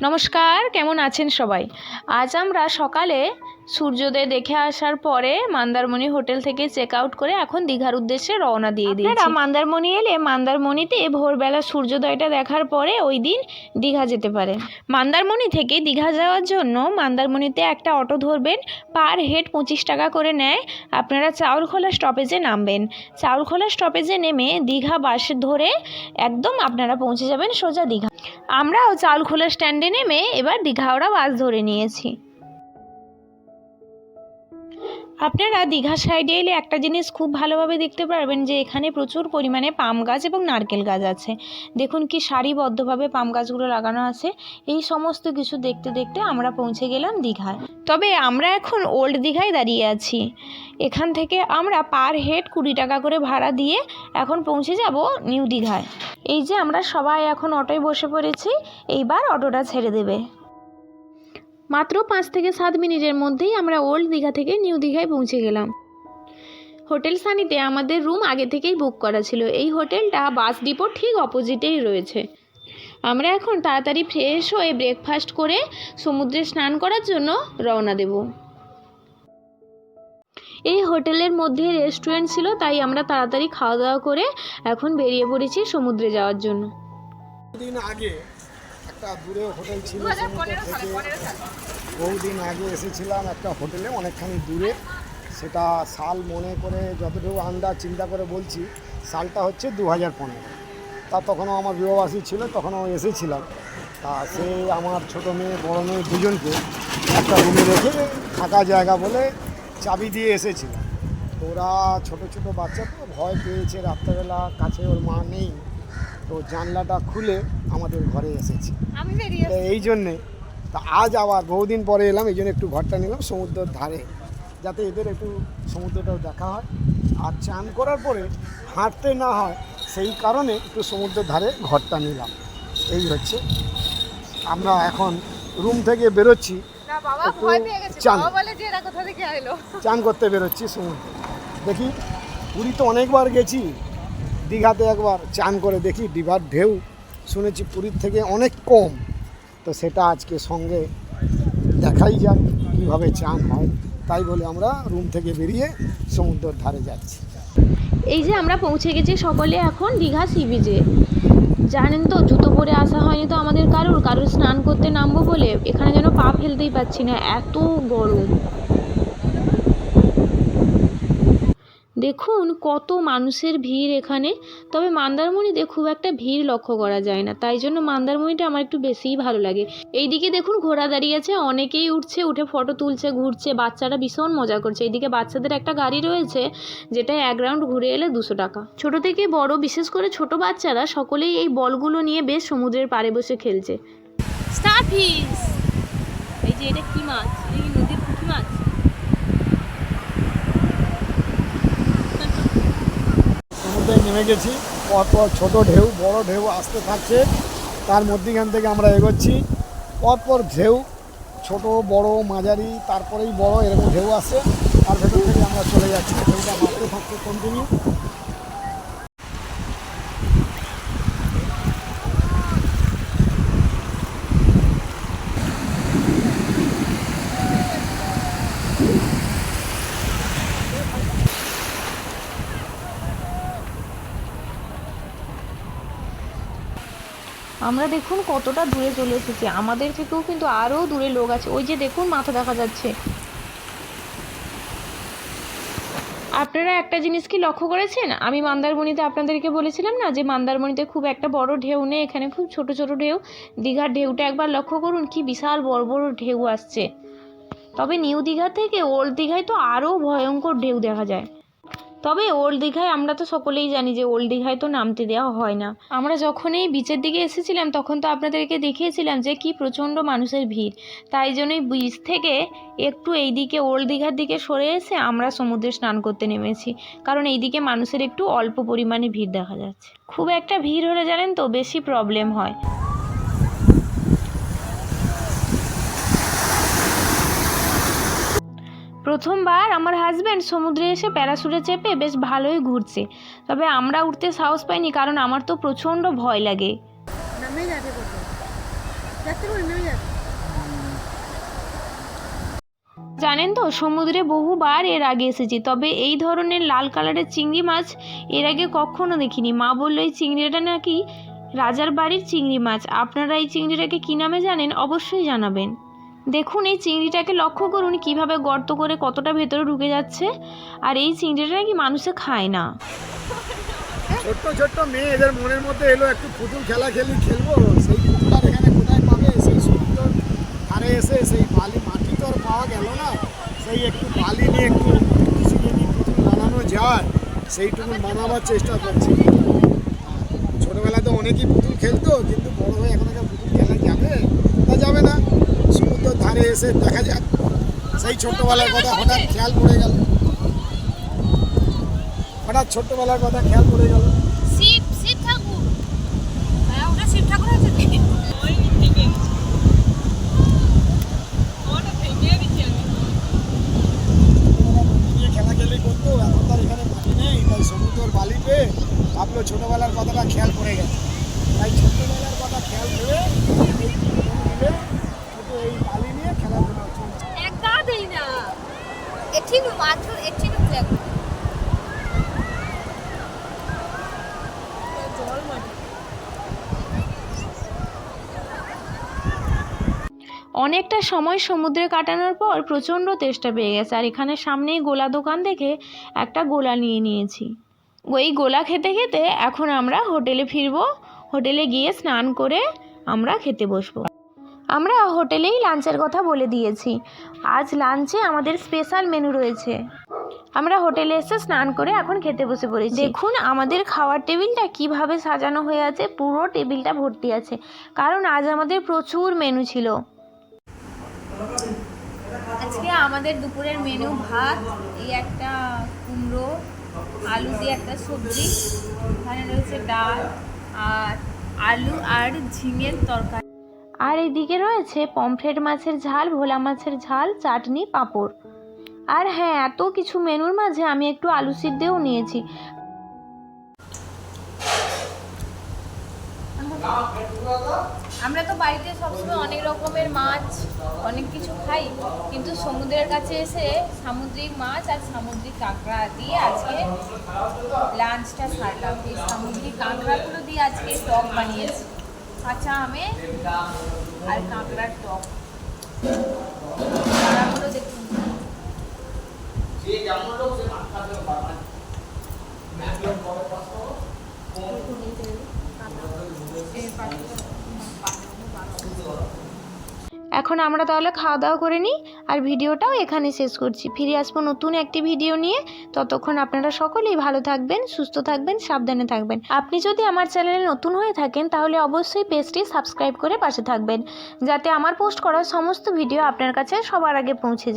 নমস্কার, কেমন আছেন সবাই? আজ আমরা সকালে সূর্যোদয় দেখে আসার পরে মন্দারমণি হোটেল থেকে চেক আউট করে এখন দীঘার উদ্দেশ্যে রওনা দিয়ে দিয়েছি। আপনারা মন্দারমণি এলে মন্দারমণিতে ভোরবেলা সূর্যোদয়টা দেখার পরে ওই দিন দীঘা যেতে পারেন। মন্দারমণি থেকে দীঘা যাওয়ার জন্য মন্দারমণিতে একটা অটো ধরবেন, পার হেড 25 টাকা করে নেয়। আপনারা চাউলখোলা স্টপেজে নামবেন, চাউলখোলা স্টপেজে নেমে দীঘা বাস ধরে একদম আপনারা পৌঁছে যাবেন সোজা দীঘা। আমরাও চাউলখোলা স্ট্যান্ডে নেমে এবার দীঘাওড়া বাস ধরে নিয়েছি। আপনারা দীঘা সাইডে এলে একটা জিনিস খুব ভালোভাবে দেখতে পারবেন যে এখানে প্রচুর পরিমাণে পাম গাছ এবং নারকেল গাছ আছে। দেখুন কি সারিবদ্ধভাবে পাম গাছগুলো লাগানো আছে। এই সমস্ত কিছু দেখতে দেখতে আমরা পৌঁছে গেলাম দীঘায়। তবে আমরা এখন ওল্ড দীঘায় দাঁড়িয়ে আছি। এখান থেকে আমরা পার হেড 20 টাকা করে ভাড়া দিয়ে এখন পৌঁছে যাব নিউ দীঘায়। এই যে আমরা সবাই এখন অটোয় বসে পড়েছি, এইবার অটোটা ছেড়ে দেবে। মাত্র 5 থেকে 7 মিনিটের মধ্যেই আমরা ওল্ড দীঘা থেকে নিউ দীঘায় পৌঁছে গেলাম। হোটেল সানিতে আমাদের রুম আগে থেকেই বুক করা ছিল। এই হোটেলটা বাস ডিপোর ঠিক অপোজিটেই রয়েছে। আমরা এখন তাড়াতাড়ি ফ্রেশ হয়ে ব্রেকফাস্ট করে সমুদ্রে স্নান করার জন্য রওনা দেব। এই হোটেলের মধ্যে রেস্টুরেন্ট ছিল, তাই আমরা তাড়াতাড়ি খাওয়া দাওয়া করে এখন বেরিয়ে পড়েছি সমুদ্রে যাওয়ার জন্য। দিন আগে একটা দূরে হোটেল ছিল, বহুদিন আগে এসেছিলাম একটা হোটেলে অনেকখানি দূরে। সেটা সাল মনে করে যতটুকু আন্দাজ চিন্তা করে বলছি, সালটা হচ্ছে 2015। তা তখনও আমার বিবাহবাসী ছিল, তখনও এসেছিলাম। তা সে আমার ছোটো মেয়ে বড়ো মেয়ে দুজনকে একটা রুমে রেখে থাকা জায়গা বলে চাবি দিয়ে এসেছিলাম। তো ওরা ছোটো ছোটো বাচ্চা তো ভয় পেয়েছে, রাত্রেবেলা কাছে ওর মা নেই, তো জানলাটা খুলে আমাদের ঘরে এসেছে। এই জন্যে তা আজ আবার বহুদিন পরে এলাম, এই জন্য একটু ঘরটা নিলাম সমুদ্রের ধারে, যাতে এদের একটু সমুদ্রটাও দেখা হয় আর চান করার পরে হাঁটতে না হয়, সেই কারণে একটু সমুদ্রের ধারে ঘরটা নিলাম। এই হচ্ছে, আমরা এখন রুম থেকে বেরোচ্ছি, চান করতে বেরোচ্ছি সমুদ্রে। দেখি, পুরী তো অনেকবার গেছি, দীঘাতে একবার চান করে দেখি দীঘার ঢেউ শুনেছি পুরীর থেকে অনেক কম, তো সেটা আজকে সঙ্গে দেখাই যাক কীভাবে চান হয়। তাই বলে আমরা রুম থেকে বেরিয়ে সমুদ্রের ধারে যাচ্ছি। এই যে আমরা পৌঁছে গেছি সকলে এখন দীঘা সি বিচে। জানেন তো, জুতো পরে আসা হয়নি তো আমাদের কারোর স্নান করতে নামবো বলে এখানে যেন পা ফেলতেই পাচ্ছি না, এত গরম। দেখুন কত মানুষের ভিড় এখানে। তবে মন্দারমণিতে খুব একটা ভিড় লক্ষ্য করা যায় না, তাই জন্য মন্দারমণিটা আমার একটু বেশিই ভালো লাগে। এইদিকে দেখুন ঘোড়া দাঁড়িয়ে আছে, অনেকেই উঠছে, উঠে ফটো তুলছে, ঘুরছে, বাচ্চারা ভীষণ মজা করছে। এইদিকে বাচ্চাদের একটা গাড়ি রয়েছে, যেটা 1 রাউন্ড ঘুরে এলে 200 টাকা। ছোট থেকে বড়, বিশেষ করে ছোট বাচ্চারা সকলেই এই বলগুলো নিয়ে বেশ সমুদ্রের পাড়ে বসে খেলছে। স্টারফিশ, এই যে এটা কি মাছ? এই নদীর পুঁটি মাছ। সমুদ্রে নেমে গেছি, পরপর ছোটো ঢেউ বড় ঢেউ আসতে থাকছে, তার মধ্যখান থেকে আমরা এগোচ্ছি। পরপর ঢেউ ছোট বড় মাঝারি তারপরেই বড়, এরকম ঢেউ আসছে, তার ভেতর থেকে আমরা চলে যাচ্ছি। ঢেউটা মারতে থাকছে কন্টিনিউ। আমরা দেখুন কতটা দূরে চলে এসেছি, আমাদের থেকেও কিন্তু আরও দূরে লোক আছে। ওই যে দেখুন মাথা দেখা যাচ্ছে। আপনারা একটা জিনিস কি লক্ষ্য করেছেন? আমি মন্দারমণিতে আপনাদেরকে বলেছিলাম না যে মন্দারমণিতে খুব একটা বড় ঢেউ নেই, এখানে খুব ছোট ছোট ঢেউ। দীঘার ঢেউটা একবার লক্ষ্য করুন, কি বিশাল বড় বড় ঢেউ আসছে। তবে নিউ দীঘা থেকে ওল্ড দীঘায় তো আরও ভয়ঙ্কর ঢেউ দেখা যায়। তবে ওল্ড দীঘায় আমরা তো সকলেই জানি যে ওল্ড দীঘায় তো নামতে দেওয়া হয় না। আমরা যখন এই বিচের দিকে এসেছিলাম তখন তো আপনাদেরকে দেখিয়েছিলাম যে কি প্রচণ্ড মানুষের ভিড়। তাই জন্যই বিচ থেকে একটু এইদিকে ওল্ড দীঘার দিকে সরে এসে আমরা সমুদ্রে স্নান করতে নেমেছি, কারণ এইদিকে মানুষের একটু অল্প পরিমাণে ভিড় দেখা যাচ্ছে। খুব একটা ভিড় হলে জানেন তো বেশি প্রবলেম হয়। প্রথমবার আমার হাজব্যান্ড সমুদ্রে এসে প্যারাশুটে চেপে বেশ ভালোই ঘুরছে, তবে আমরা উঠতে সাহস পাইনি, কারণ আমার তো প্রচণ্ড ভয় লাগে। জানেন তো, সমুদ্রে বহুবার এর আগে এসেছি, তবে এই ধরনের লাল কালারের চিংড়ি মাছ এর আগে কখনো দেখিনি। মা বললো এই চিংড়িটা নাকি রাজার বাড়ির চিংড়ি মাছ। আপনারা এই চিংড়িটাকে কী নামে জানেন অবশ্যই জানাবেন। দেখুন এই চিংড়িটাকে লক্ষ্য করুন কিভাবে গর্ত করে কতটা ভেতরে ঢুকে যাচ্ছে। আর এই চিংড়িটা নাকি মানুষে খায় না। ছোট্ট ছোট্ট মেয়ে, এদের মনের মধ্যে এলো একটু পুতুল খেলবো। সেই পুতুল আর এখানে কোথায় পাবে? সেই সমুদ্র ধারে এসে সেই বালি মাটি তো আর পাওয়া গেল না, সেই একটু বালি নিয়ে একটু কিছু যদি পুতুল বানানো যায় সেইটুকু বানাবার চেষ্টা করছি। ছোটোবেলাতে অনেকেই পুতুল খেলতো, কিন্তু বড় হয়ে এখন একটা পুতুল খেলা যাবে যাবে না। সমুদ্রের ধারে এসে দেখা যাক, সেই ছোট্টবেলার কথা হঠাৎ খেয়াল পড়ে গেল। শিব ঠাকুর, হ্যাঁ ওটা শিব ঠাকুর আছে। খেলাখেলি করতো, এখন তার এখানে মাটি নেই, তাই সমুদ্রের বালি পেয়ে ভাবলো ছোটবেলার কথাটা খেয়াল পড়ে গেছে। তাই ছোটবেলার কথা খেয়াল করে এই বালি নিয়ে খেলাধুলা চলছে। একটা দেই না, এটিনু মাত্র এটিনু ফ্ল্যাগ জল মাটি। অনেকটা সময় সমুদ্রে কাটানোর পর প্রচণ্ড তেষ্টা পেয়ে গেছে। আর এখানে সামনেই গোলা দোকান দেখে একটা গোলা নিয়ে নিয়েছি। ওই গোলা খেতে খেতে এখন আমরা হোটেলে ফিরবো। হোটেলে গিয়ে স্নান করে আমরা খেতে বসবো। আমরা হোটেলেই লাঞ্চের কথা বলে দিয়েছি। আজ লাঞ্চে আমাদের স্পেশাল মেনু রয়েছে। আমরা হোটেলে এসে স্নান করে এখন খেতে বসে পড়েছি। দেখুন আমাদের খাওয়ার টেবিলটা কিভাবে সাজানো হয়ে আছে, পুরো টেবিলটা ভর্তি আছে, কারণ আজ আমাদের প্রচুর মেনু ছিল। আজকে আমাদের দুপুরের মেনু ভাত, এই একটা কুমড়ো আলু দিয়ে একটা সবজি, এখানে রয়েছে ডাল আর আলু আর ঝিঙের তরকারি। আর এদিকে রয়েছে পমফ্রেট মাছের ঝাল, ভোলা মাছের ঝাল, চাটনি, পাঁপড়। আর হ্যাঁ, এত কিছু মেনুর মাঝে আমি একটু আলু সিদ্ধও নিয়েছি। আমরা তো বাড়িতে সবসময় অনেক রকমের মাছ অনেক কিছু খাই, কিন্তু সমুদ্রের কাছে এসে সামুদ্রিক মাছ আর সামুদ্রিক কাঁকড়া দিয়ে আজকে লাঞ্চটা সারলাম। এই সামুদ্রিক কাঁকড়াগুলো দিয়ে আজকে টক বানিয়েছি, কাঁচা আমে আর কাঁকড়ার টক। কাঁকড়াগুলো দেখুন, এখন আমরা তাহলে খাওয়া দাওয়া করে নিই, আর ভিডিওটাও এখানে শেষ করছি। ফিরে আসবো নতুন একটি ভিডিও নিয়ে। ততক্ষণ আপনারা সকলেই ভালো থাকবেন, সুস্থ থাকবেন, সাবধানে থাকবেন। আপনি যদি আমার চ্যানেলে নতুন হয়ে থাকেন তাহলে অবশ্যই পেজটি সাবস্ক্রাইব করে পাশে থাকবেন, যাতে আমার পোস্ট করা সমস্ত ভিডিও আপনার কাছে সবার আগে পৌঁছে যায়।